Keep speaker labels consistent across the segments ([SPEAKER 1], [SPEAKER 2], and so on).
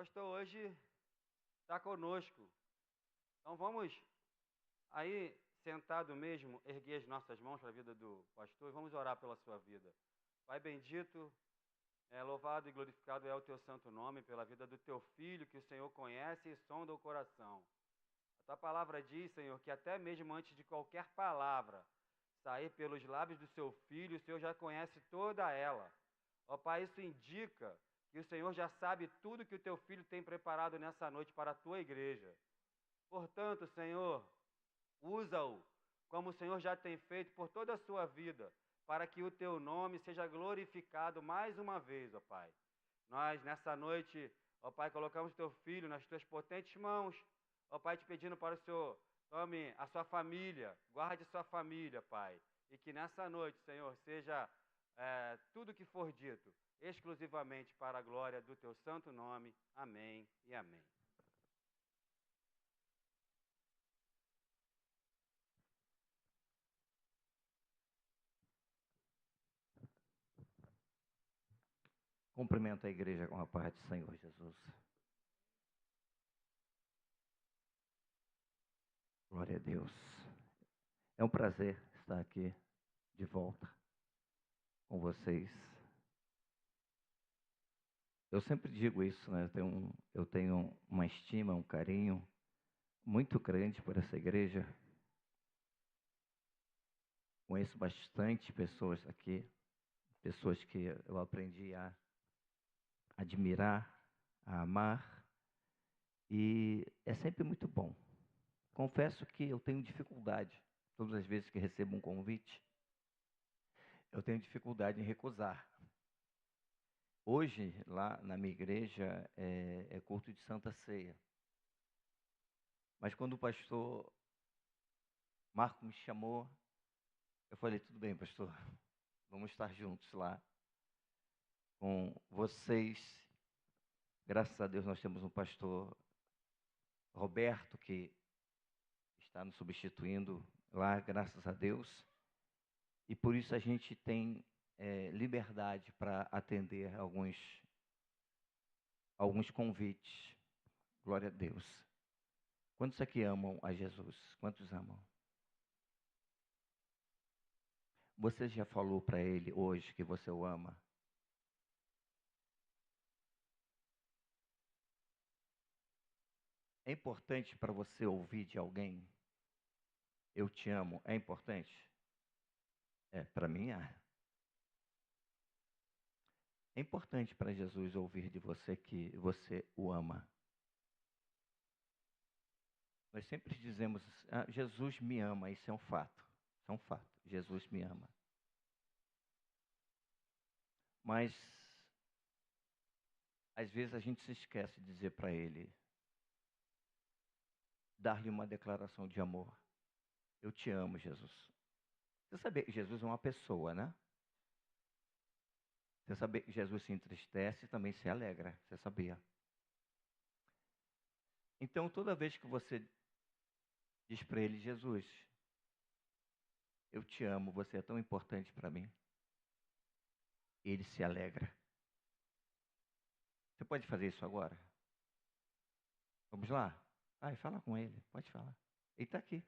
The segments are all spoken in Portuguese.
[SPEAKER 1] pastor hoje está conosco. Então vamos aí, sentado mesmo, erguer as nossas mãos para a vida do pastor e vamos orar pela sua vida. Pai bendito, louvado e glorificado é o teu santo nome pela vida do teu filho, que o Senhor conhece e sonda o coração. A tua palavra diz, Senhor, que até mesmo antes de qualquer palavra sair pelos lábios do seu filho, o Senhor já conhece toda ela. Ó Pai, isso indica que o Senhor já sabe tudo que o teu filho tem preparado nessa noite para a tua igreja. Portanto, Senhor, usa-o como o Senhor já tem feito por toda a sua vida, para que o teu nome seja glorificado mais uma vez, ó Pai. Nós, nessa noite, ó Pai, colocamos teu filho nas tuas potentes mãos, ó Pai, te pedindo para o Senhor, tome a sua família, guarde sua família, Pai, e que nessa noite, Senhor, seja tudo que for dito, exclusivamente para a glória do teu santo nome. Amém e amém.
[SPEAKER 2] Cumprimento a igreja com a paz do Senhor Jesus. Glória a Deus. É um prazer estar aqui de volta com vocês. Eu sempre digo isso, né? Eu tenho uma estima, um carinho muito grande por essa igreja. Conheço bastante pessoas aqui, pessoas que eu aprendi a admirar, a amar, e é sempre muito bom. Confesso que eu tenho dificuldade, todas as vezes que recebo um convite, eu tenho dificuldade em recusar. Hoje, lá na minha igreja, é culto de Santa Ceia. Mas quando o pastor Marco me chamou, eu falei, tudo bem, pastor, vamos estar juntos lá com vocês. Graças a Deus nós temos um pastor Roberto que está nos substituindo lá, graças a Deus. E por isso a gente tem liberdade para atender alguns convites. Glória a Deus. Quantos aqui amam a Jesus? Quantos amam? Você já falou para ele hoje que você o ama? É importante para você ouvir de alguém? Eu te amo. É importante? Para mim é. É importante para Jesus ouvir de você que você o ama. Nós sempre dizemos, Jesus me ama, isso é um fato. Isso é um fato. Jesus me ama. Mas, às vezes a gente se esquece de dizer para ele, dar-lhe uma declaração de amor. Eu te amo, Jesus. Você sabia que Jesus é uma pessoa, né? Você sabia que Jesus se entristece e também se alegra. Você sabia? Então, toda vez que você diz para ele, Jesus, eu te amo, você é tão importante para mim. Ele se alegra. Você pode fazer isso agora? Vamos lá? Vai, fala com ele. Pode falar. Ele está aqui.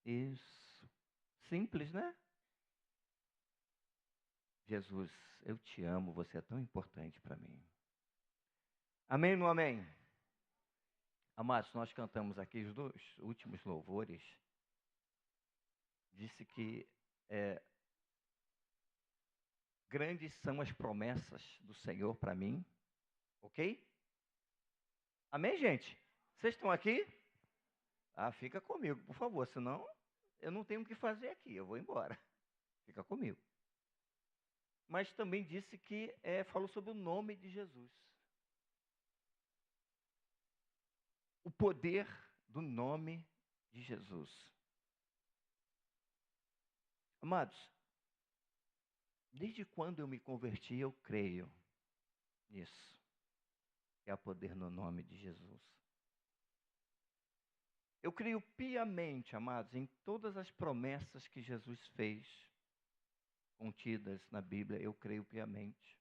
[SPEAKER 2] Isso. Simples, né? Jesus, eu te amo, você é tão importante para mim. Amém ou não amém? Amados, nós cantamos aqui os dois últimos louvores. Disse que grandes são as promessas do Senhor para mim. Ok? Amém, gente? Vocês estão aqui? Fica comigo, por favor, senão eu não tenho o que fazer aqui, eu vou embora. Fica comigo. Mas também disse que falou sobre o nome de Jesus. O poder do nome de Jesus. Amados, desde quando eu me converti, eu creio nisso. Que há poder no nome de Jesus. Eu creio piamente, amados, em todas as promessas que Jesus fez, contidas na Bíblia, eu creio piamente.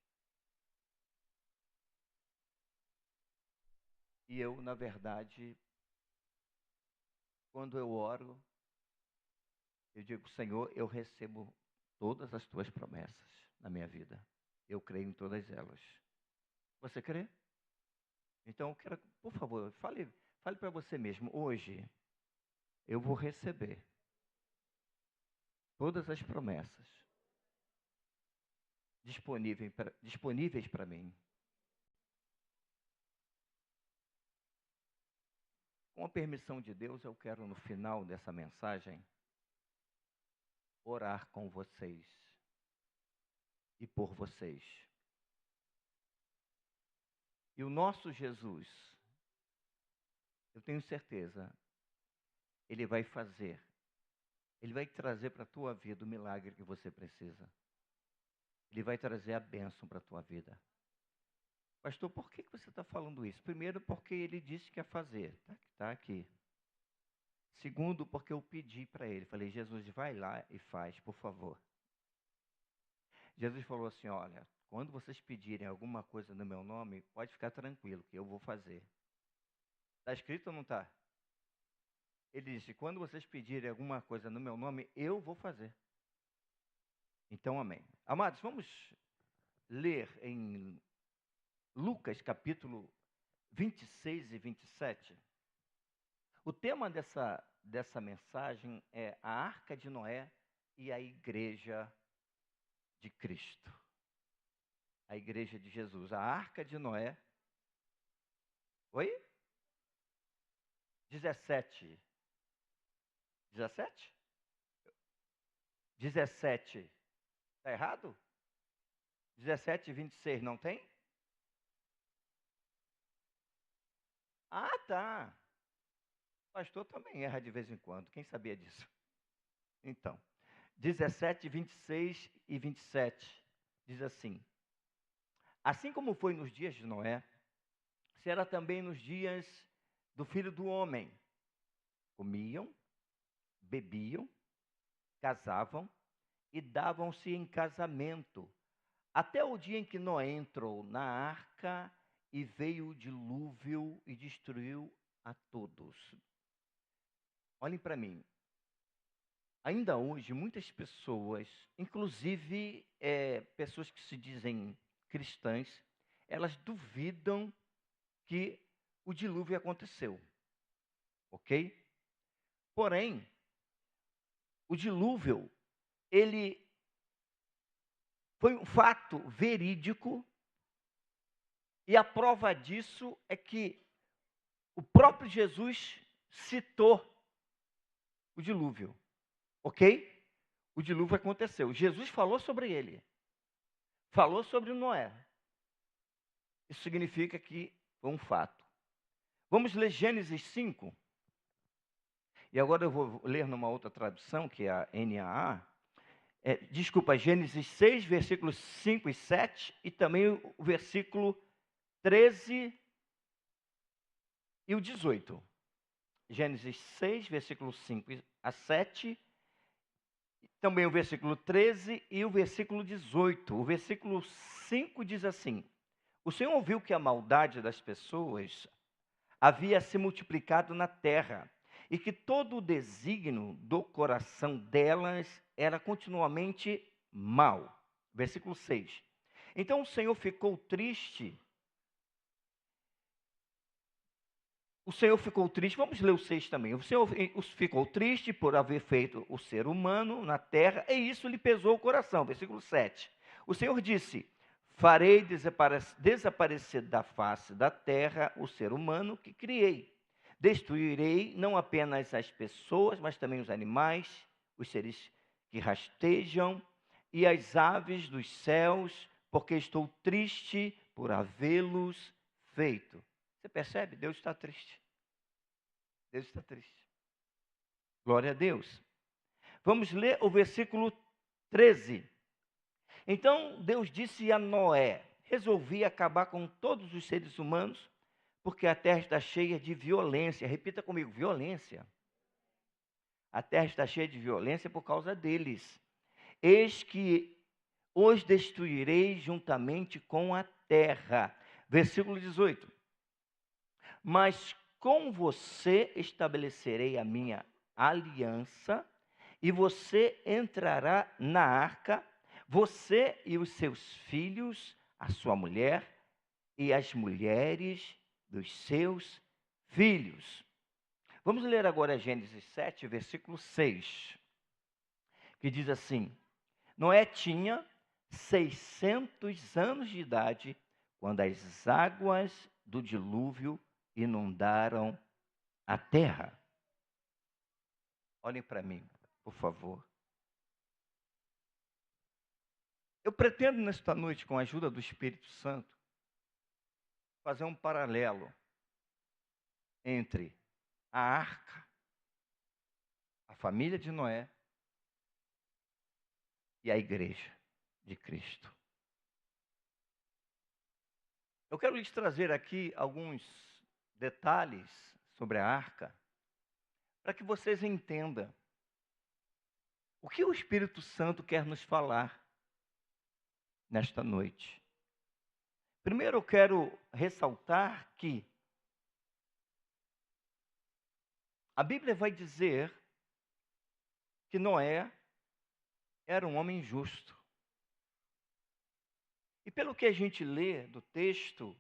[SPEAKER 2] E eu, na verdade, quando eu oro, eu digo, Senhor, eu recebo todas as tuas promessas na minha vida. Eu creio em todas elas. Você crê? Então, eu quero, por favor, fale para você mesmo, hoje eu vou receber todas as promessas disponíveis para mim. Com a permissão de Deus, eu quero, no final dessa mensagem, orar com vocês e por vocês. E o nosso Jesus, eu tenho certeza, Ele vai fazer, Ele vai trazer para a tua vida o milagre que você precisa. Ele vai trazer a bênção para a tua vida. Pastor, por que você está falando isso? Primeiro, porque Ele disse que ia fazer, está aqui. Segundo, porque eu pedi para Ele, falei, Jesus, vai lá e faz, por favor. Jesus falou assim, olha, quando vocês pedirem alguma coisa no meu nome, pode ficar tranquilo, que eu vou fazer. Está escrito ou não está? Ele disse, quando vocês pedirem alguma coisa no meu nome, eu vou fazer. Então, amém. Amados, vamos ler em Lucas, capítulo 26 e 27. O tema dessa mensagem é a Arca de Noé e a Igreja de Cristo. A Igreja de Jesus. A Arca de Noé. Oi? 17. 17? 17. Está errado? 17 e 26, não tem? Ah, tá. O pastor também erra de vez em quando. Quem sabia disso? Então, 17, 26 e 27. Diz assim. Assim como foi nos dias de Noé, será também nos dias do Filho do Homem. Comiam, bebiam, casavam e davam-se em casamento, até o dia em que Noé entrou na arca e veio o dilúvio e destruiu a todos. Olhem para mim. Ainda hoje, muitas pessoas, inclusive pessoas que se dizem cristãs, elas duvidam que o dilúvio aconteceu. Ok? Porém, o dilúvio, ele foi um fato verídico, e a prova disso é que o próprio Jesus citou o dilúvio, ok? O dilúvio aconteceu. Jesus falou sobre ele, falou sobre Noé. Isso significa que foi um fato. Vamos ler Gênesis 5. E agora eu vou ler numa outra tradução, que é a NAA. Gênesis 6, versículos 5 e 7, e também o versículo 13 e o 18. Gênesis 6, versículos 5 a 7, também o versículo 13 e o versículo 18. O versículo 5 diz assim: o Senhor ouviu que a maldade das pessoas havia se multiplicado na terra, e que todo o desígnio do coração delas era continuamente mau. Versículo 6. Então o Senhor ficou triste. Vamos ler o 6 também. O Senhor ficou triste por haver feito o ser humano na terra, e isso lhe pesou o coração. Versículo 7. O Senhor disse: farei desaparecer da face da terra o ser humano que criei. Destruirei não apenas as pessoas, mas também os animais, os seres que rastejam e as aves dos céus, porque estou triste por havê-los feito. Você percebe? Deus está triste. Deus está triste. Glória a Deus. Vamos ler o versículo 13. Então Deus disse a Noé: resolvi acabar com todos os seres humanos, porque a terra está cheia de violência. Repita comigo: violência. A terra está cheia de violência por causa deles. Eis que os destruirei juntamente com a terra. Versículo 18. mas com você estabelecerei a minha aliança, e você entrará na arca, você e os seus filhos, a sua mulher e as mulheres dos seus filhos. Vamos ler agora Gênesis 7, versículo 6, que diz assim: Noé tinha 600 anos de idade quando as águas do dilúvio inundaram a terra. Olhem para mim, por favor. Eu pretendo nesta noite, com a ajuda do Espírito Santo, fazer um paralelo entre a arca, a família de Noé e a igreja de Cristo. Eu quero lhes trazer aqui alguns detalhes sobre a arca, para que vocês entendam o que o Espírito Santo quer nos falar nesta noite. Primeiro eu quero ressaltar que a Bíblia vai dizer que Noé era um homem justo. E pelo que a gente lê do texto,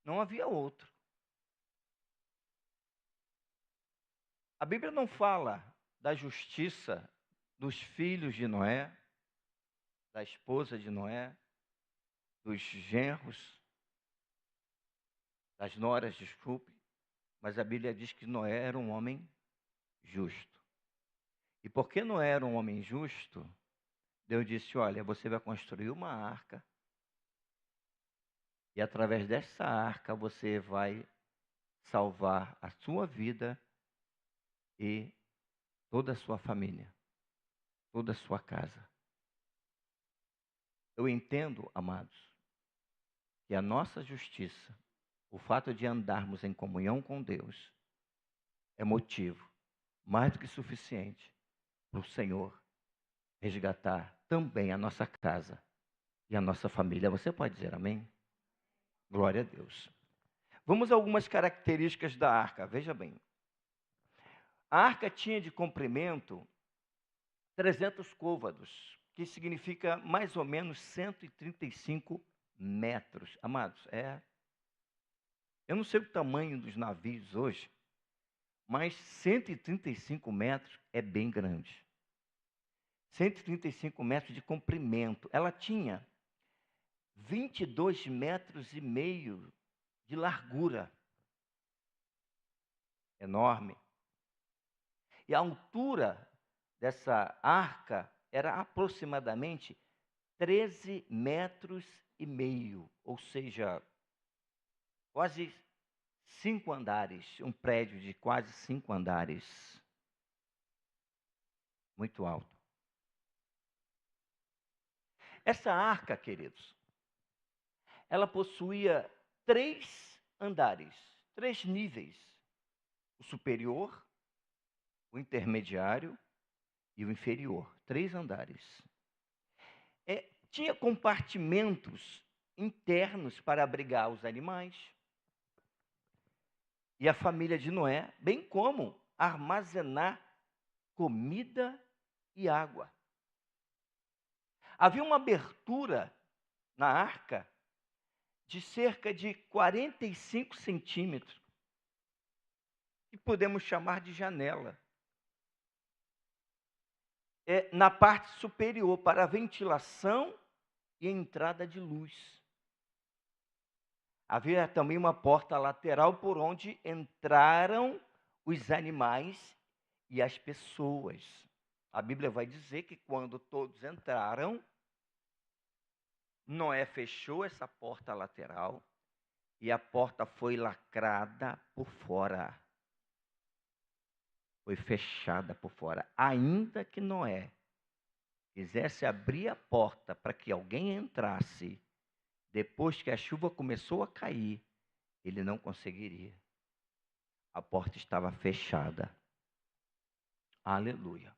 [SPEAKER 2] não havia outro. A Bíblia não fala da justiça dos filhos de Noé, da esposa de Noé, dos genros, das noras, desculpe, mas a Bíblia diz que Noé era um homem justo. E porque Noé era um homem justo, Deus disse: olha, você vai construir uma arca, e através dessa arca você vai salvar a sua vida e toda a sua família, toda a sua casa. Eu entendo, amados, que a nossa justiça, o fato de andarmos em comunhão com Deus, é motivo mais do que suficiente para o Senhor resgatar também a nossa casa e a nossa família. Você pode dizer amém? Glória a Deus. Vamos a algumas características da arca. Veja bem. A arca tinha de comprimento 300 côvados, que significa mais ou menos 135 metros. Amados, eu não sei o tamanho dos navios hoje, mas 135 metros é bem grande. 135 metros de comprimento. Ela tinha 22 metros e meio de largura. Enorme. E a altura dessa arca era aproximadamente 13 metros e meio, ou seja, quase 5 andares, um prédio de quase 5 andares. Muito alto. Essa arca, queridos, ela possuía 3 andares, 3 níveis: o superior, o intermediário e o inferior. 3 andares. Tinha compartimentos internos para abrigar os animais e a família de Noé, bem como armazenar comida e água. Havia uma abertura na arca de cerca de 45 centímetros, que podemos chamar de janela, na parte superior, para a ventilação e entrada de luz. Havia também uma porta lateral por onde entraram os animais e as pessoas. A Bíblia vai dizer que quando todos entraram, Noé fechou essa porta lateral e a porta foi lacrada por fora. Foi fechada por fora. Ainda que Noé quisesse abrir a porta para que alguém entrasse, depois que a chuva começou a cair, ele não conseguiria. A porta estava fechada. Aleluia.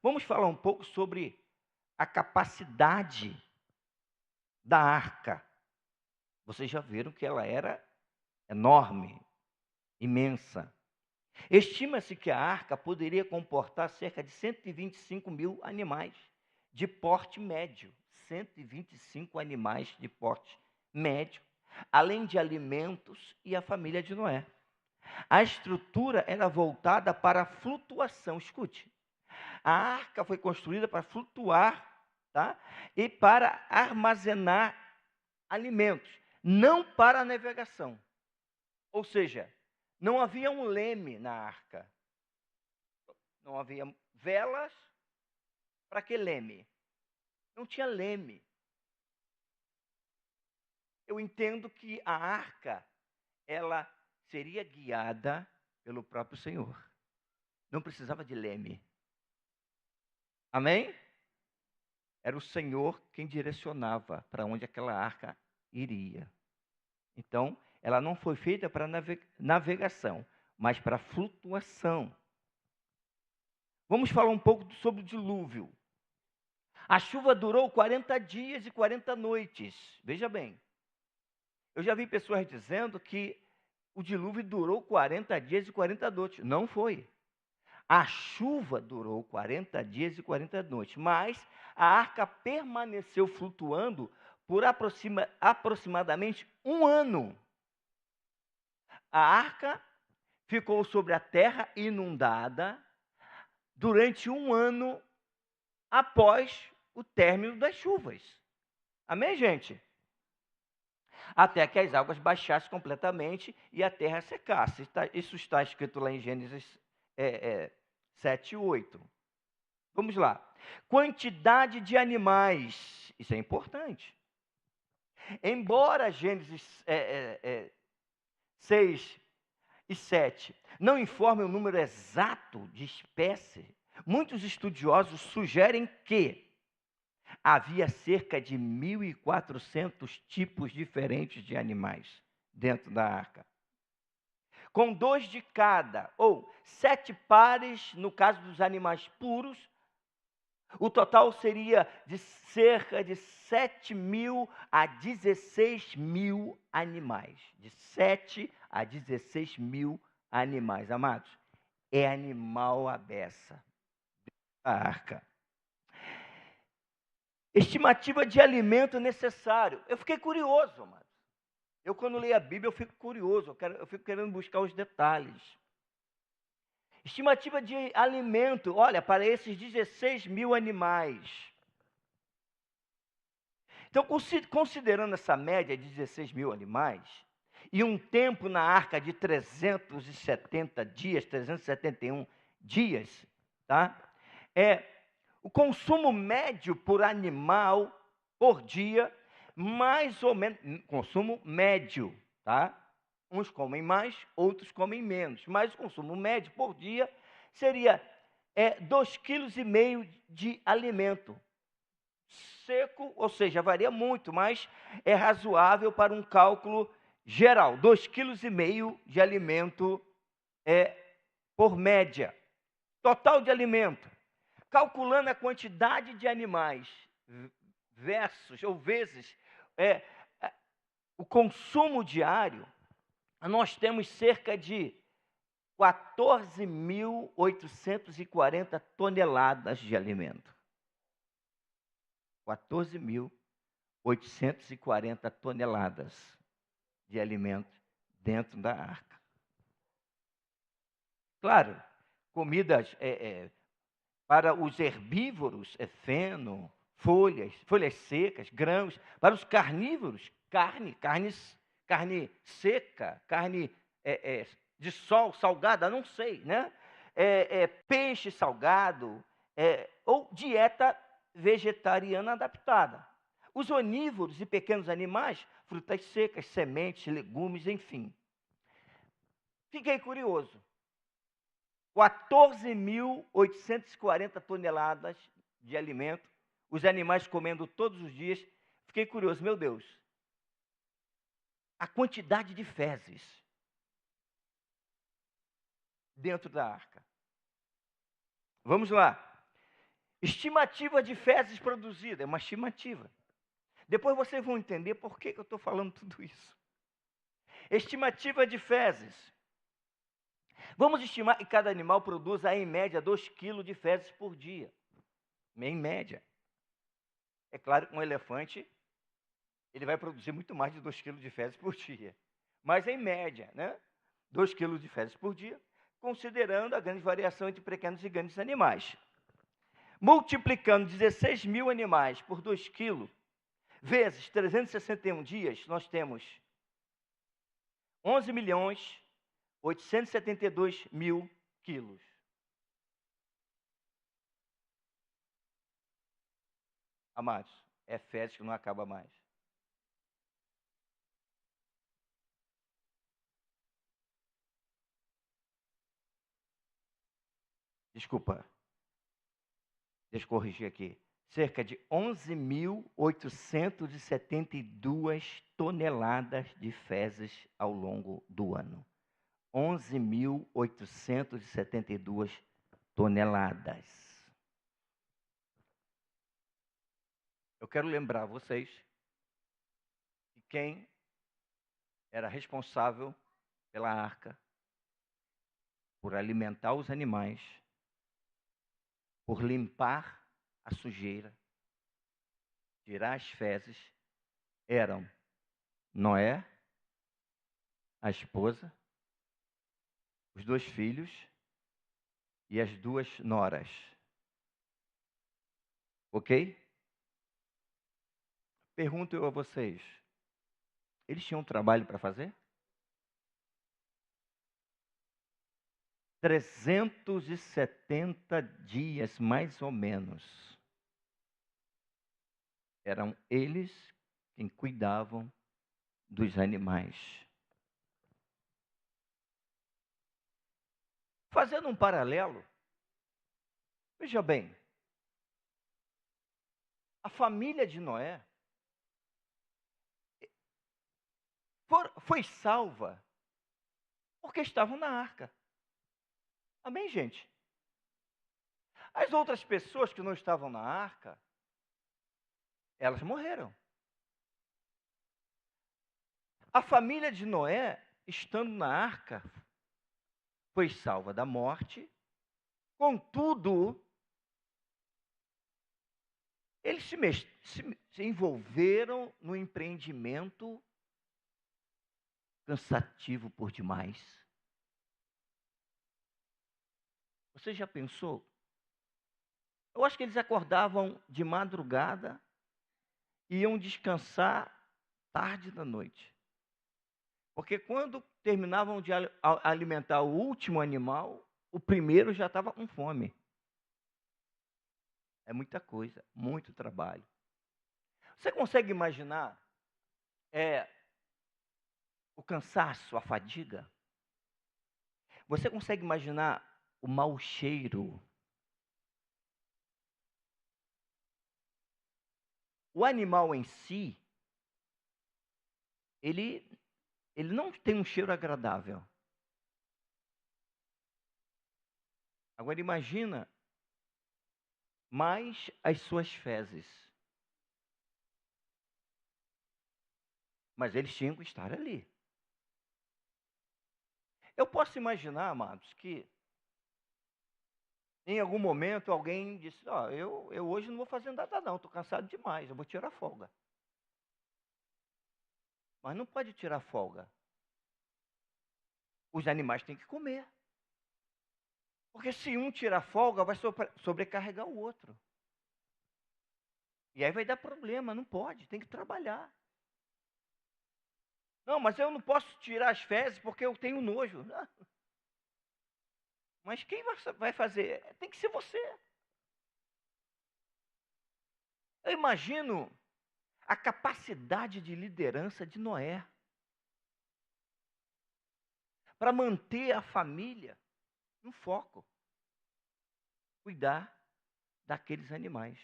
[SPEAKER 2] Vamos falar um pouco sobre a capacidade da arca. Vocês já viram que ela era enorme, imensa. Estima-se que a arca poderia comportar cerca de 125 mil animais de porte médio. 125 animais de porte médio, além de alimentos e a família de Noé. A estrutura era voltada para a flutuação. Escute, a arca foi construída para flutuar, tá? E para armazenar alimentos, não para a navegação. Ou seja, não havia um leme na arca. Não havia velas. Para que leme? Não tinha leme. Eu entendo que a arca, ela seria guiada pelo próprio Senhor. Não precisava de leme. Amém? Era o Senhor quem direcionava para onde aquela arca iria. Então, ela não foi feita para navegação, mas para flutuação. Vamos falar um pouco sobre o dilúvio. A chuva durou 40 dias e 40 noites. Veja bem, eu já vi pessoas dizendo que o dilúvio durou 40 dias e 40 noites. Não foi. A chuva durou 40 dias e 40 noites, mas a arca permaneceu flutuando por aproximadamente um ano. A arca ficou sobre a terra inundada durante um ano após o término das chuvas. Amém, gente? Até que as águas baixassem completamente e a terra secasse. Isso está escrito lá em Gênesis 7 e 8. Vamos lá. Quantidade de animais. Isso é importante. Embora Gênesis 6 e 7 não informem o número exato de espécies, muitos estudiosos sugerem que havia cerca de 1.400 tipos diferentes de animais dentro da arca. Com 2 de cada, ou 7 pares, no caso dos animais puros, o total seria de cerca de 7.000 a 16.000 animais. De 7 a 16.000 animais, amados. É animal à beça da arca. Estimativa de alimento necessário. Eu fiquei curioso, amados. Eu, quando leio a Bíblia, eu fico curioso. Eu fico querendo buscar os detalhes. Estimativa de alimento, olha, para esses 16.000 animais. Então, considerando essa média de 16.000 animais, e um tempo na arca de 370 dias, 371 dias, tá? O consumo médio por animal por dia, mais ou menos, consumo médio, tá? Uns comem mais, outros comem menos. Mas o consumo médio por dia seria 2,5 kg de alimento seco, ou seja, varia muito, mas é razoável para um cálculo geral. 2,5 kg de alimento por média. Total de alimento. Calculando a quantidade de animais versus, ou vezes, o consumo diário, nós temos cerca de 14.840 toneladas de alimento. 14.840 toneladas de alimento dentro da arca. Claro, comidas para os herbívoros, feno, folhas secas, grãos. Para os carnívoros, carne seca, carne de sol, salgada, não sei, né? Peixe salgado, ou dieta vegetariana adaptada. Os onívoros e pequenos animais, frutas secas, sementes, legumes, enfim. Fiquei curioso. 14.840 toneladas de alimento, os animais comendo todos os dias. Fiquei curioso, meu Deus. A quantidade de fezes dentro da arca. Vamos lá. Estimativa de fezes produzida, é uma estimativa. Depois vocês vão entender por que eu estou falando tudo isso. Estimativa de fezes. Vamos estimar que cada animal produza, em média, 2 kg de fezes por dia. Em média. É claro que um elefante, ele vai produzir muito mais de 2 kg de fezes por dia. Mas, em média, né? 2 kg de fezes por dia, considerando a grande variação entre pequenos e grandes animais. Multiplicando 16 mil animais por 2 kg, vezes 361 dias, nós temos 11.872.000 quilos. Amados, é fezes que não acaba mais. Desculpa, deixa eu corrigir aqui. Cerca de 11.872 toneladas de fezes ao longo do ano. 11.872 toneladas. Eu quero lembrar vocês que quem era responsável pela arca, por alimentar os animais, por limpar a sujeira, tirar as fezes, eram Noé, a esposa, os 2 filhos e as 2 noras. Ok? Pergunto eu a vocês, eles tinham trabalho para fazer? 370 dias, mais ou menos. Eram eles quem cuidavam dos animais. Fazendo um paralelo, veja bem, a família de Noé foi salva porque estavam na arca. Amém, gente? As outras pessoas que não estavam na arca, elas morreram. A família de Noé, estando na arca, foi salva da morte. Contudo, eles se envolveram no empreendimento cansativo por demais. Você já pensou? Eu acho que eles acordavam de madrugada e iam descansar tarde da noite. Porque quando terminavam de alimentar o último animal, o primeiro já estava com fome. É muita coisa, muito trabalho. Você consegue imaginar o cansaço, a fadiga? Você consegue imaginar o mau cheiro? O animal em si, ele não tem um cheiro agradável. Agora imagina mais as suas fezes. Mas eles tinham que estar ali. Eu posso imaginar, amados, que em algum momento alguém disse, eu hoje não vou fazer nada não, estou cansado demais, eu vou tirar folga. Mas não pode tirar folga. Os animais têm que comer. Porque se um tirar folga, vai sobrecarregar o outro. E aí vai dar problema, não pode, tem que trabalhar. Não, mas eu não posso tirar as fezes porque eu tenho nojo. Não. Mas quem vai fazer? Tem que ser você. Eu imagino a capacidade de liderança de Noé para manter a família no foco, cuidar daqueles animais.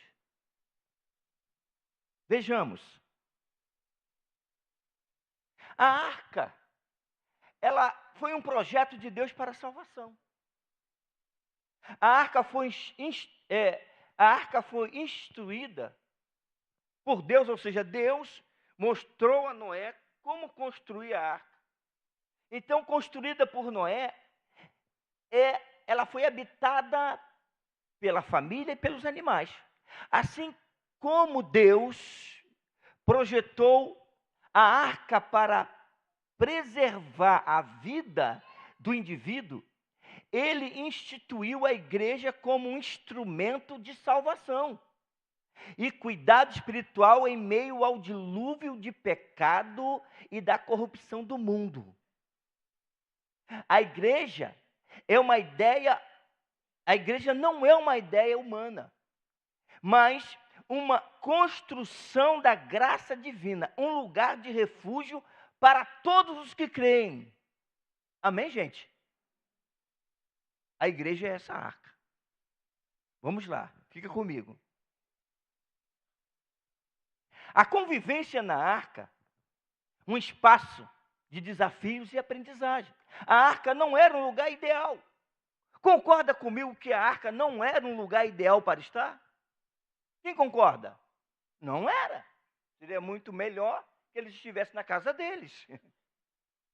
[SPEAKER 2] Vejamos. A arca, ela foi um projeto de Deus para a salvação. A arca foi instruída por Deus, ou seja, Deus mostrou a Noé como construir a arca.
[SPEAKER 3] Então, construída por Noé, ela foi habitada pela família e pelos animais. Assim como Deus projetou a arca para preservar a vida do indivíduo, ele instituiu a igreja como um instrumento de salvação e cuidado espiritual em meio ao dilúvio de pecado e da corrupção do mundo. A igreja não é uma ideia humana, mas uma construção da graça divina, um lugar de refúgio para todos os que creem. Amém, gente? A igreja é essa arca. Vamos lá, fica comigo. A convivência na arca, um espaço de desafios e aprendizagem. A arca não era um lugar ideal. Concorda comigo que a arca não era um lugar ideal para estar? Quem concorda? Não era. Seria muito melhor que eles estivessem na casa deles.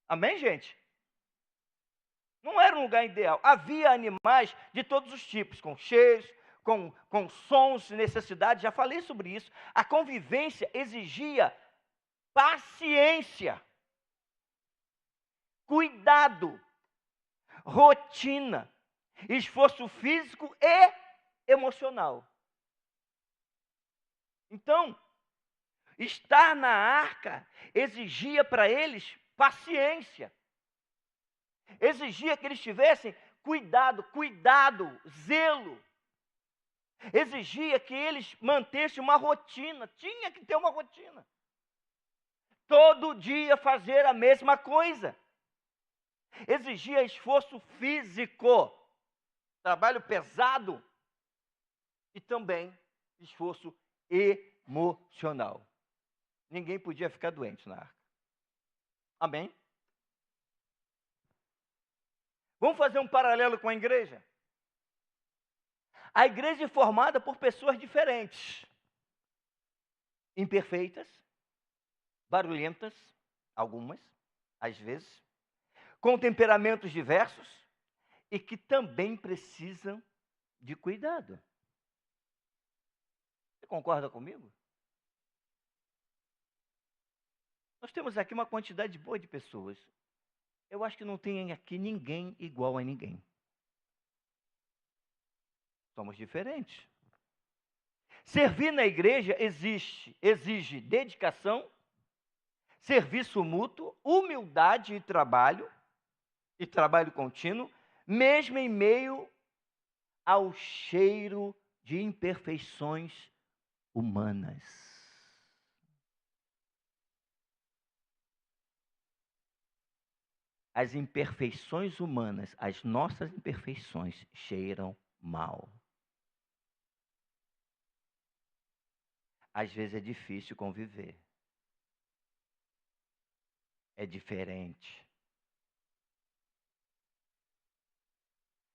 [SPEAKER 3] Amém, gente? Não era um lugar ideal. Havia animais de todos os tipos, com cheiros, com sons, necessidades. Já falei sobre isso. A convivência exigia paciência, cuidado, rotina, esforço físico e emocional. Então, estar na arca exigia para eles paciência. Exigia que eles tivessem cuidado, zelo. Exigia que eles mantessem uma rotina. Tinha que ter uma rotina. Todo dia fazer a mesma coisa. Exigia esforço físico, trabalho pesado e também esforço emocional. Ninguém podia ficar doente na arca. Amém? Vamos fazer um paralelo com a igreja? A igreja é formada por pessoas diferentes, imperfeitas, barulhentas, algumas, às vezes, com temperamentos diversos e que também precisam de cuidado. Você concorda comigo? Nós temos aqui uma quantidade boa de pessoas. Eu acho que não tem aqui ninguém igual a ninguém. Somos diferentes. Servir na igreja exige dedicação, serviço mútuo, humildade e trabalho contínuo, mesmo em meio ao cheiro de imperfeições humanas. As imperfeições humanas, as nossas imperfeições, cheiram mal. Às vezes é difícil conviver. É diferente.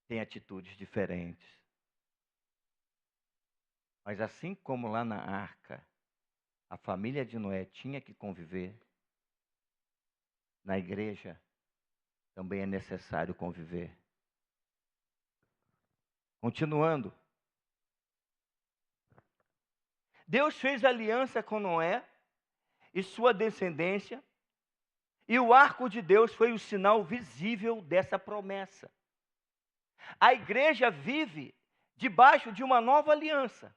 [SPEAKER 3] Tem atitudes diferentes. Mas assim como lá na arca, a família de Noé tinha que conviver, na igreja também é necessário conviver. Continuando. Deus fez aliança com Noé e sua descendência, e o arco de Deus foi o sinal visível dessa promessa. A igreja vive debaixo de uma nova aliança,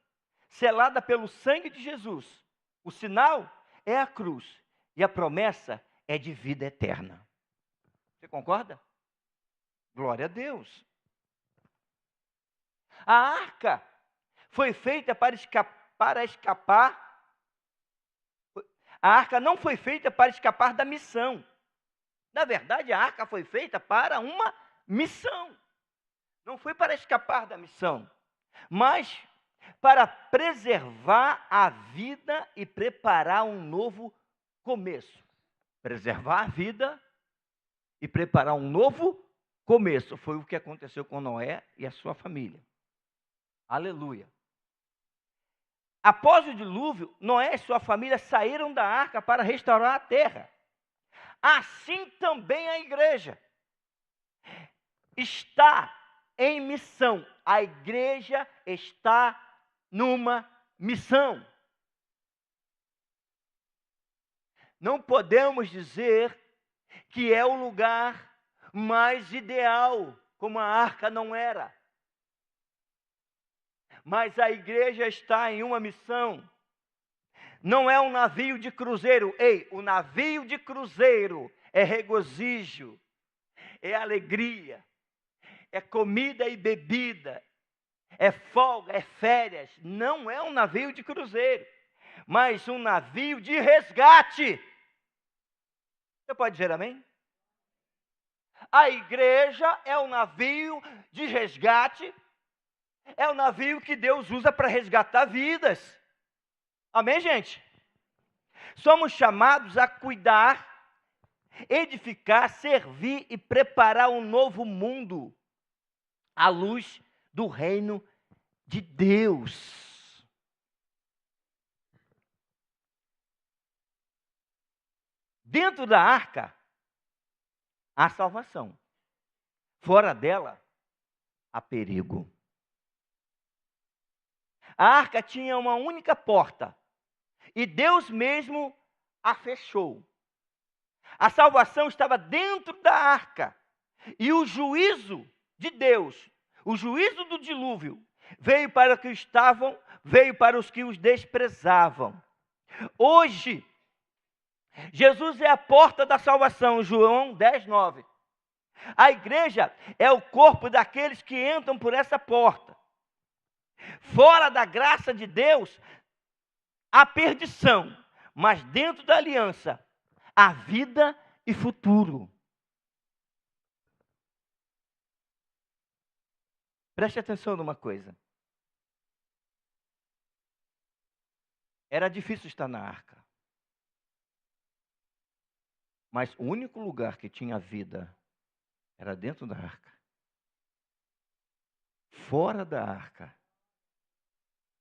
[SPEAKER 3] selada pelo sangue de Jesus. O sinal é a cruz e a promessa é de vida eterna. Você concorda? Glória a Deus. A arca foi feita para escapar. A arca não foi feita para escapar da missão. Na verdade, a arca foi feita para uma missão. Não foi para escapar da missão, mas para preservar a vida e preparar um novo começo. Preservar a vida e preparar um novo começo. Foi o que aconteceu com Noé e a sua família. Aleluia. Após o dilúvio, Noé e sua família saíram da arca para restaurar a terra. assim também a igreja está em missão. A igreja está numa missão. Não podemos dizer que é o lugar mais ideal, como a arca não era. Mas a igreja está em uma missão. Não é um navio de cruzeiro. Ei, o navio de cruzeiro é regozijo, é alegria, é comida e bebida, é folga, é férias. Não é um navio de cruzeiro, mas um navio de resgate. Você pode dizer amém? A igreja é o navio de resgate, é o navio que Deus usa para resgatar vidas. Amém, gente? Somos chamados a cuidar, edificar, servir e preparar um novo mundo à luz do reino de Deus. Dentro da arca, há salvação. Fora dela, há perigo. A arca tinha uma única porta e Deus mesmo a fechou. A salvação estava dentro da arca e o juízo de Deus, o juízo do dilúvio, veio para os que os desprezavam. Hoje, Jesus é a porta da salvação, João 10:9. A igreja é o corpo daqueles que entram por essa porta. Fora da graça de Deus, há perdição, mas dentro da aliança, há vida e futuro. Preste atenção numa coisa. Era difícil estar na arca. Mas o único lugar que tinha vida era dentro da arca. Fora da arca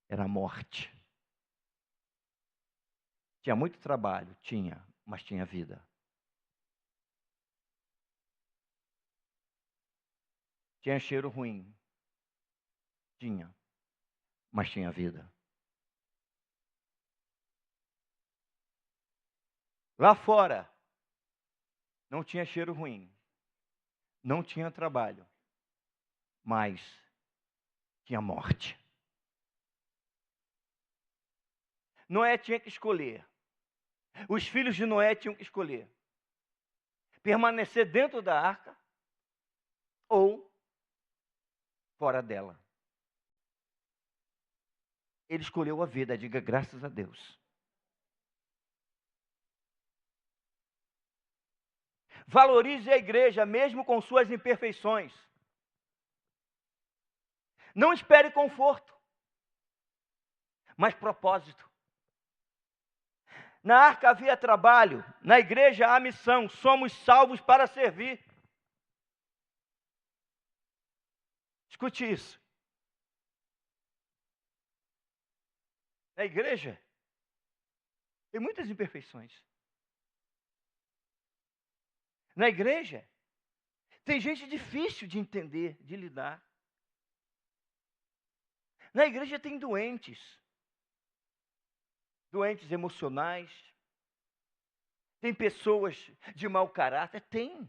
[SPEAKER 3] era a morte. Tinha muito trabalho, mas tinha vida. Tinha cheiro ruim, mas tinha vida. Lá fora, não tinha cheiro ruim, não tinha trabalho, mas tinha morte. Noé tinha que escolher. Os filhos de Noé tinham que escolher: permanecer dentro da arca ou fora dela. Ele escolheu a vida, diga graças a Deus. Valorize a igreja, mesmo com suas imperfeições. Não espere conforto, mas propósito. Na arca havia trabalho, na igreja há missão, somos salvos para servir. Escute isso. Na igreja tem muitas imperfeições. Na igreja tem gente difícil de entender, de lidar. Na igreja tem doentes emocionais, tem pessoas de mau caráter, tem.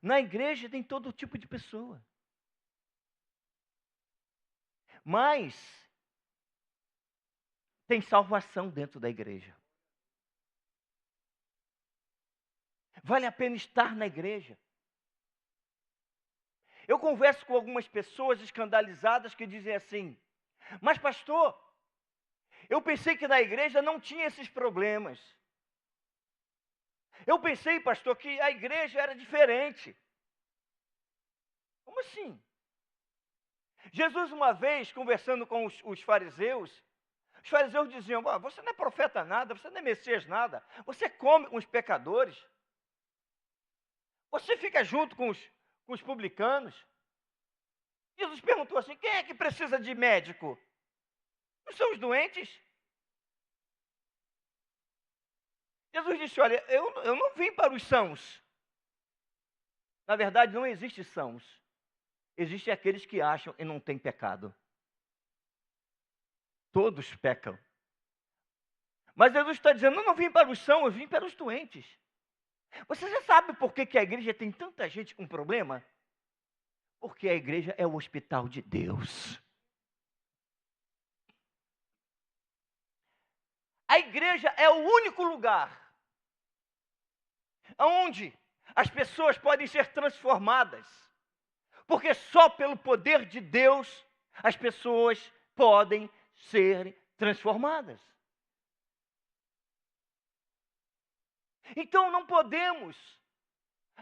[SPEAKER 3] Na igreja tem todo tipo de pessoa. Mas tem salvação dentro da igreja. Vale a pena estar na igreja. Eu converso com algumas pessoas escandalizadas que dizem assim: mas pastor, eu pensei que na igreja não tinha esses problemas. Eu pensei, pastor, que a igreja era diferente. Como assim? Jesus, uma vez, conversando com os fariseus diziam: você não é profeta nada, você não é Messias nada, você come com os pecadores, você fica junto com os publicanos. Jesus perguntou assim: quem é que precisa de médico? Não são os doentes? Jesus disse, olha, eu não vim para os sãos. Na verdade, não existe sãos. Existem aqueles que acham e não têm pecado. Todos pecam. Mas Jesus está dizendo, eu não vim para os sãos, eu vim para os doentes. Você já sabe por que a igreja tem tanta gente com problema? Porque a igreja é o hospital de Deus. A igreja é o único lugar onde as pessoas podem ser transformadas. Porque só pelo poder de Deus as pessoas podem ser transformadas. Então não podemos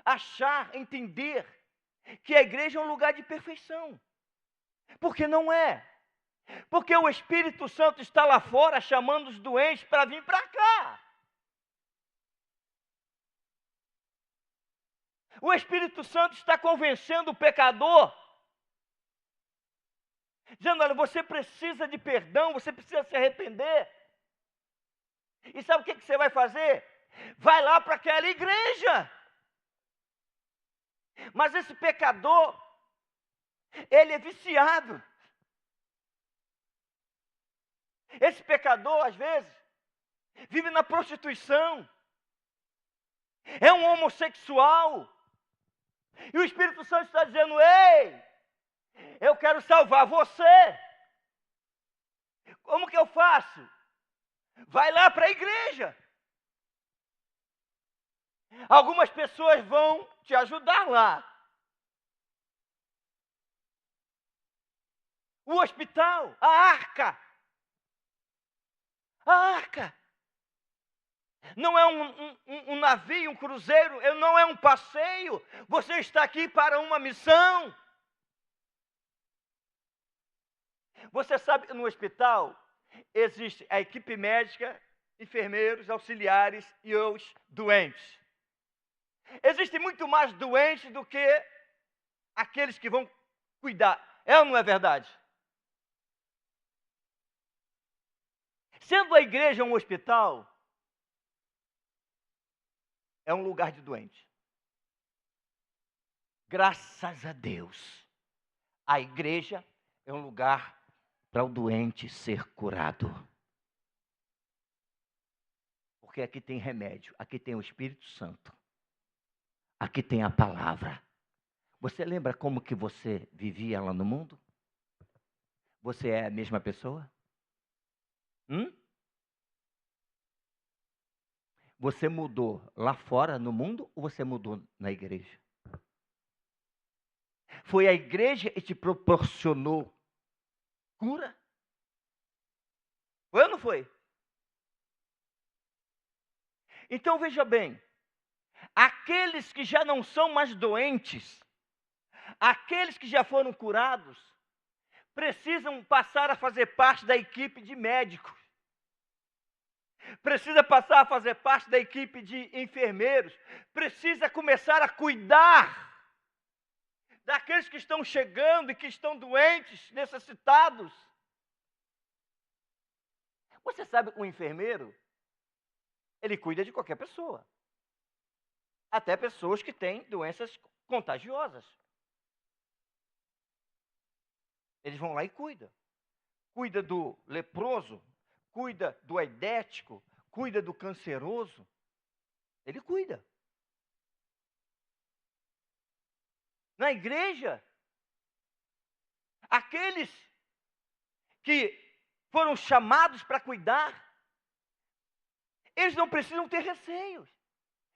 [SPEAKER 3] achar, entender que a igreja é um lugar de perfeição. Porque não é. Porque o Espírito Santo está lá fora chamando os doentes para vir para cá. O Espírito Santo está convencendo o pecador, dizendo, olha, você precisa de perdão, você precisa se arrepender. E sabe o que você vai fazer? Vai lá para aquela igreja. Mas esse pecador, ele é viciado. Esse pecador, às vezes, vive na prostituição. É um homossexual. E o Espírito Santo está dizendo, ei, eu quero salvar você. Como que eu faço? Vai lá para a igreja. Algumas pessoas vão te ajudar lá. O hospital, a arca. A arca. Não é um navio, um cruzeiro, não é um passeio. Você está aqui para uma missão. Você sabe que no hospital existe a equipe médica, enfermeiros, auxiliares e os doentes. Existem muito mais doentes do que aqueles que vão cuidar. É ou não é verdade? Sendo a igreja um hospital, é um lugar de doente. Graças a Deus, a igreja é um lugar para o doente ser curado. Porque aqui tem remédio, aqui tem o Espírito Santo, aqui tem a palavra. Você lembra como que você vivia lá no mundo? Você é a mesma pessoa? Você mudou lá fora no mundo ou você mudou na igreja? Foi a igreja que te proporcionou cura? Foi ou não foi? Então veja bem, aqueles que já não são mais doentes, aqueles que já foram curados, precisam passar a fazer parte da equipe de médicos. Precisa passar a fazer parte da equipe de enfermeiros. Precisa começar a cuidar daqueles que estão chegando e que estão doentes, necessitados. Você sabe que o enfermeiro, ele cuida de qualquer pessoa. Até pessoas que têm doenças contagiosas. Eles vão lá e cuidam. Cuida do leproso, cuida do aidético, cuida do canceroso. Ele cuida. Na igreja, aqueles que foram chamados para cuidar, eles não precisam ter receios.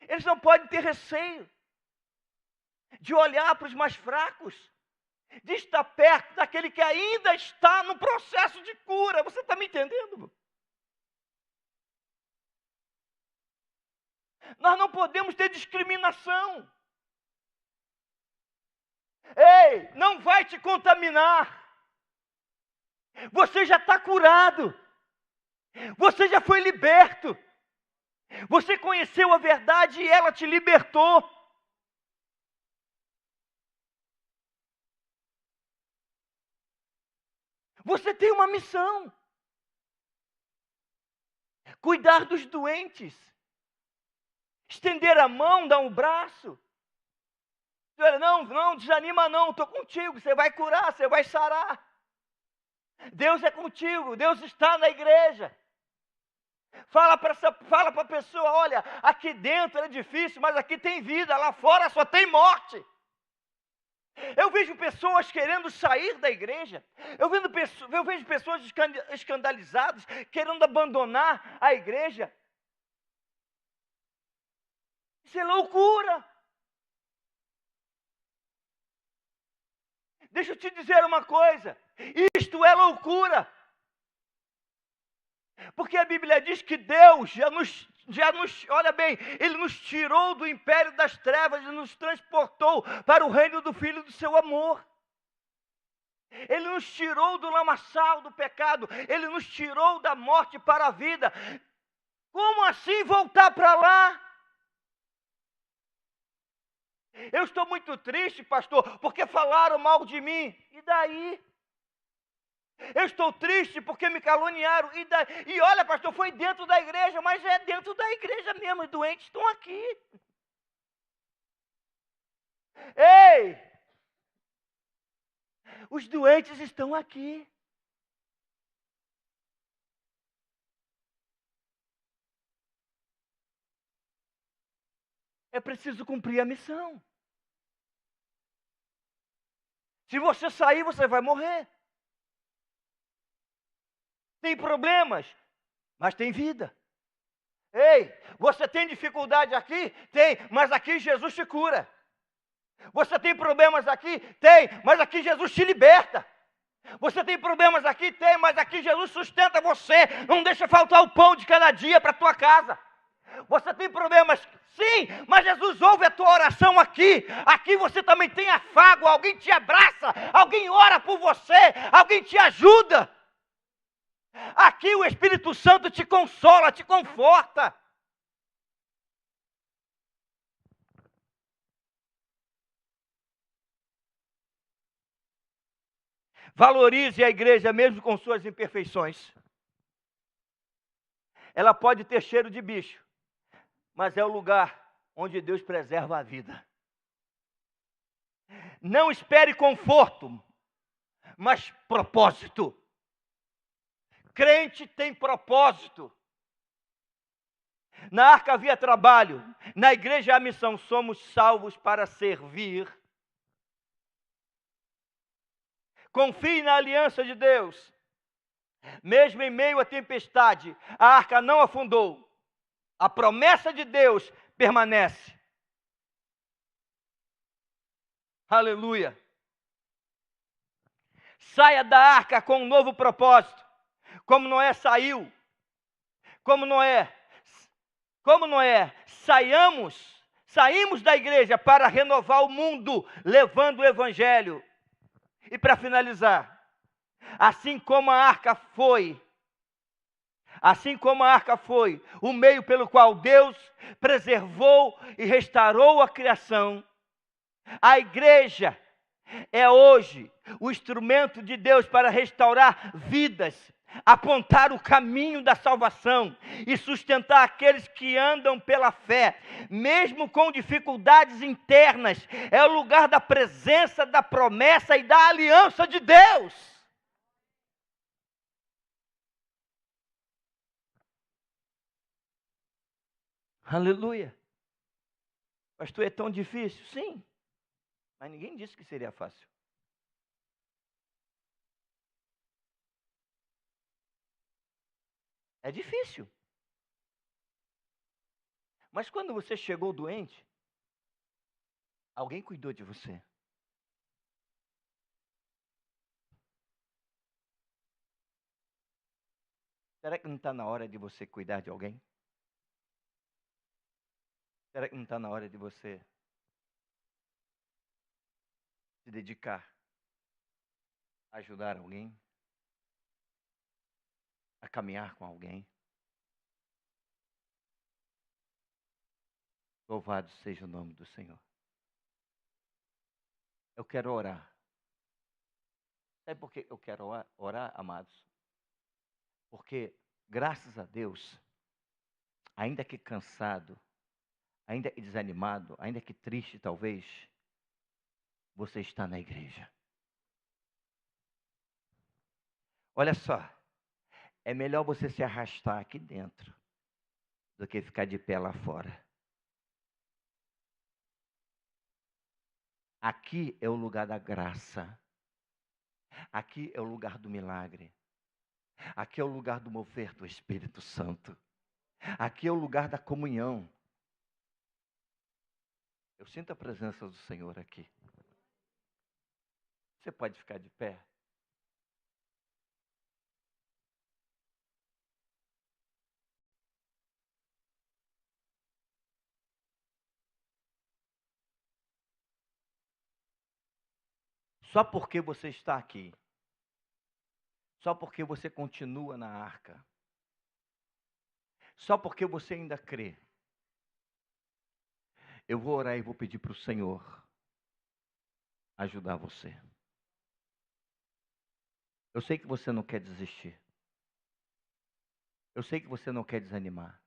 [SPEAKER 3] Eles não podem ter receio de olhar para os mais fracos, de estar perto daquele que ainda está no processo de cura. Você está me entendendo? Nós não podemos ter discriminação. Ei, não vai te contaminar. Você já está curado. Você já foi liberto. Você conheceu a verdade e ela te libertou. Você tem uma missão. Cuidar dos doentes. estender a mão, dar um braço. Não desanima não, estou contigo, você vai curar, você vai sarar. Deus é contigo, Deus está na igreja. Fala para a pessoa, olha, aqui dentro é difícil, mas aqui tem vida, lá fora só tem morte. Eu vejo pessoas querendo sair da igreja, eu vejo pessoas escandalizadas, querendo abandonar a igreja. Isso é loucura. Deixa eu te dizer uma coisa, isto é loucura. Porque a Bíblia diz que Deus olha bem, Ele nos tirou do império das trevas e nos transportou para o reino do Filho do seu amor. Ele nos tirou do lamaçal do pecado, Ele nos tirou da morte para a vida. Como assim voltar para lá? Eu estou muito triste, pastor, porque falaram mal de mim. E daí? Eu estou triste porque me caluniaram. E olha, pastor, foi dentro da igreja, mas é dentro da igreja mesmo. Os doentes estão aqui. Ei! Os doentes estão aqui. É preciso cumprir a missão. Se você sair, você vai morrer. Tem problemas, mas tem vida. Ei, você tem dificuldade aqui? Tem, mas aqui Jesus te cura. Você tem problemas aqui? Tem, mas aqui Jesus te liberta. Você tem problemas aqui? Tem, mas aqui Jesus sustenta você. Não deixa faltar o pão de cada dia para a tua casa. Você tem problemas? Sim, mas Jesus ouve a tua oração aqui. Aqui você também tem afago, alguém te abraça, alguém ora por você, alguém te ajuda. Aqui o Espírito Santo te consola, te conforta. Valorize a igreja mesmo com suas imperfeições. Ela pode ter cheiro de bicho, mas é o lugar onde Deus preserva a vida. Não espere conforto, mas propósito. Crente tem propósito. Na arca havia trabalho, na igreja há missão. Somos salvos para servir. Confie na aliança de Deus. Mesmo em meio à tempestade, a arca não afundou. A promessa de Deus permanece. Aleluia. Saia da arca com um novo propósito. Como Noé saiu. Como Noé, saímos da igreja para renovar o mundo, levando o evangelho. E para finalizar, assim como a arca foi o meio pelo qual Deus preservou e restaurou a criação, a igreja é hoje o instrumento de Deus para restaurar vidas, apontar o caminho da salvação e sustentar aqueles que andam pela fé, mesmo com dificuldades internas. É o lugar da presença, da promessa e da aliança de Deus. Aleluia. Pastor, é tão difícil? Sim, mas ninguém disse que seria fácil. É difícil. Mas quando você chegou doente, alguém cuidou de você. Será que não está na hora de você cuidar de alguém? Será que não está na hora de você se dedicar a ajudar alguém? A caminhar com alguém? Louvado seja o nome do Senhor. Eu quero orar. Sabe por que eu quero orar, amados? Porque, graças a Deus, ainda que cansado,
[SPEAKER 2] ainda que desanimado, ainda que triste talvez, você está na igreja. Olha só, é melhor você se arrastar aqui dentro do que ficar de pé lá fora. Aqui é o lugar da graça. Aqui é o lugar do milagre. Aqui é o lugar do mover do Espírito Santo. Aqui é o lugar da comunhão. Eu sinto a presença do Senhor aqui. Você pode ficar de pé? Só porque você está aqui, só porque você continua na arca, só porque você ainda crê, eu vou orar e vou pedir para o Senhor ajudar você. Eu sei que você não quer desistir. Eu sei que você não quer desanimar.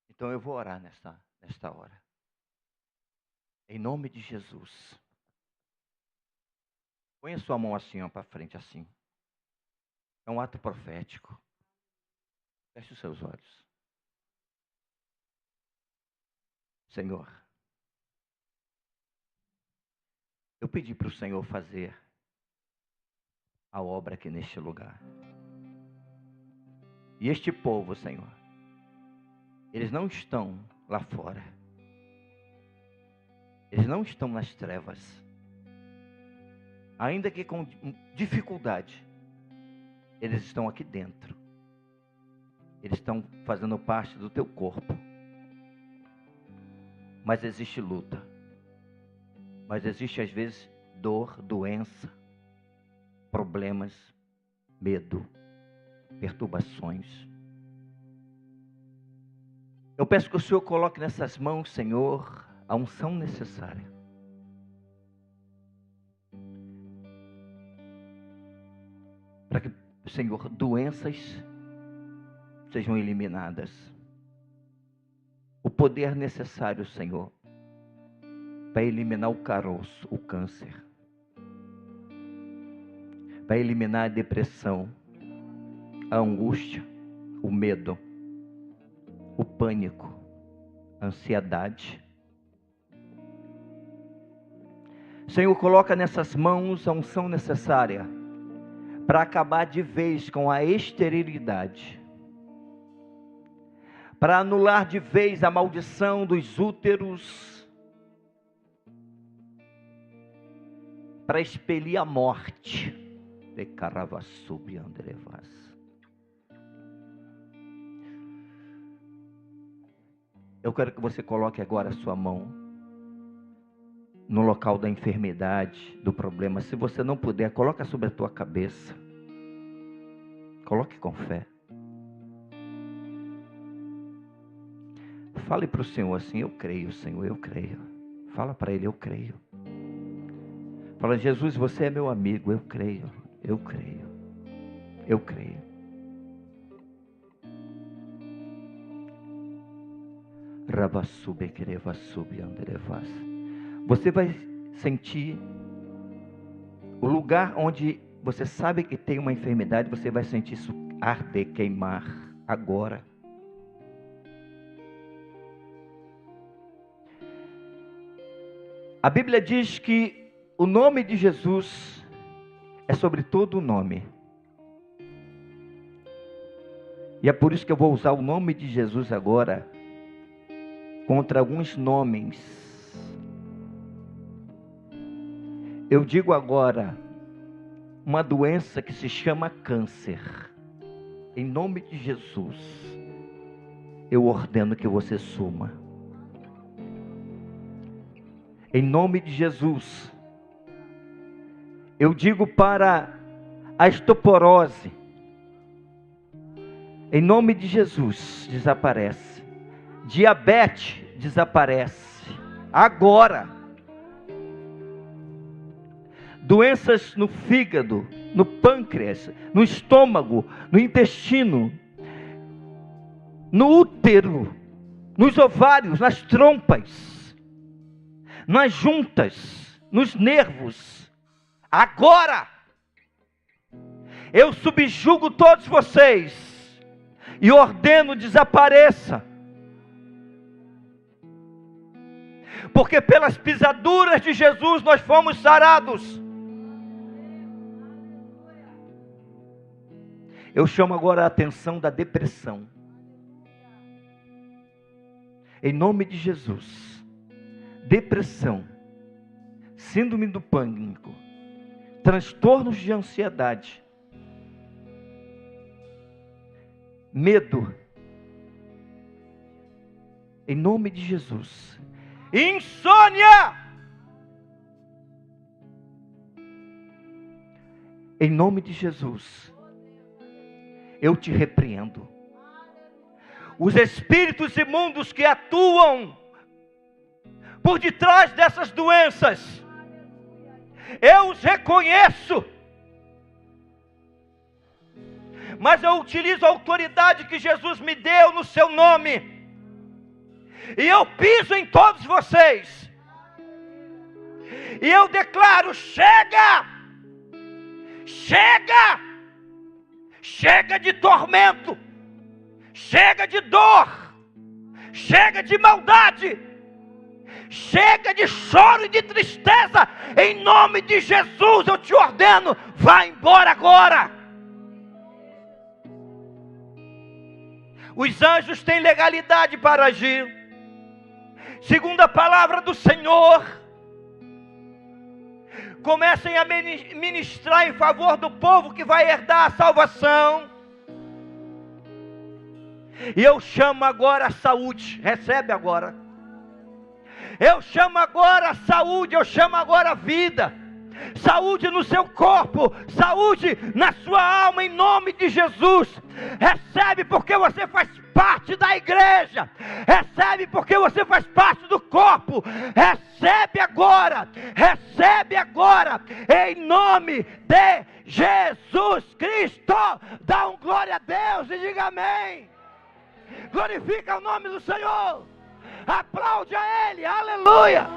[SPEAKER 2] Então eu vou orar nesta hora. Em nome de Jesus. Põe a sua mão assim, para frente, assim. É um ato profético. Feche os seus olhos. Senhor, eu pedi para o Senhor fazer a obra aqui neste lugar. E este povo, Senhor, eles não estão lá fora. Eles não estão nas trevas. Ainda que com dificuldade, eles estão aqui dentro. Eles estão fazendo parte do teu corpo. Mas existe luta. Mas existe às vezes dor, doença, problemas, medo, perturbações. Eu peço que o Senhor coloque nessas mãos, Senhor, a unção necessária. Para que, Senhor, doenças sejam eliminadas. O poder necessário, Senhor, para eliminar o caroço, o câncer. Para eliminar a depressão, a angústia, o medo, o pânico, a ansiedade. Senhor, coloca nessas mãos a unção necessária para acabar de vez com a esterilidade, para anular de vez a maldição dos úteros, para expelir a morte. De Caravassub Andrevas. Eu quero que você coloque agora a sua mão no local da enfermidade, do problema. Se você não puder, coloca sobre a tua cabeça. Coloque com fé. Fale para o Senhor assim: eu creio, Senhor, eu creio. Fala para Ele: eu creio. Fala: Jesus, você é meu amigo, eu creio, eu creio, eu creio. Você vai sentir o lugar onde você sabe que tem uma enfermidade, você vai sentir isso arder, queimar agora. A Bíblia diz que o nome de Jesus é sobre todo o nome. E é por isso que eu vou usar o nome de Jesus agora contra alguns nomes. Eu digo agora uma doença que se chama câncer. Em nome de Jesus, eu ordeno que você suma. Em nome de Jesus, eu digo para a osteoporose, em nome de Jesus, desaparece. Diabetes, desaparece. Agora. Doenças no fígado, no pâncreas, no estômago, no intestino, no útero,
[SPEAKER 3] nos ovários, nas trompas, nas juntas, nos nervos. Agora, eu subjugo todos vocês e ordeno desapareça. Porque pelas pisaduras de Jesus nós fomos sarados. Eu chamo agora a atenção da depressão. Em nome de Jesus. Depressão, síndrome do pânico, transtornos de ansiedade, medo. Em nome de Jesus. Insônia. Em nome de Jesus. Eu te repreendo. Os espíritos imundos que atuam por detrás dessas doenças, eu os reconheço. Mas eu utilizo a autoridade que Jesus me deu no seu nome. E eu piso em todos vocês. E eu declaro: chega! Chega! Chega de tormento! Chega de dor! Chega de maldade! Chega de choro e de tristeza! Em nome de Jesus eu te ordeno, vá embora agora! Os anjos têm legalidade para agir. Segundo a palavra do Senhor, comecem a ministrar em favor do povo que vai herdar a salvação. E eu chamo agora a saúde, recebe agora. Eu chamo agora a saúde, eu chamo agora a vida. Saúde no seu corpo, saúde na sua alma, em nome de Jesus. Recebe porque você faz parte da igreja. Recebe porque você faz parte do corpo. Recebe agora, em nome de Jesus Cristo. Dá um glória a Deus e diga amém. Glorifica o nome do Senhor. Aplaude a Ele, aleluia.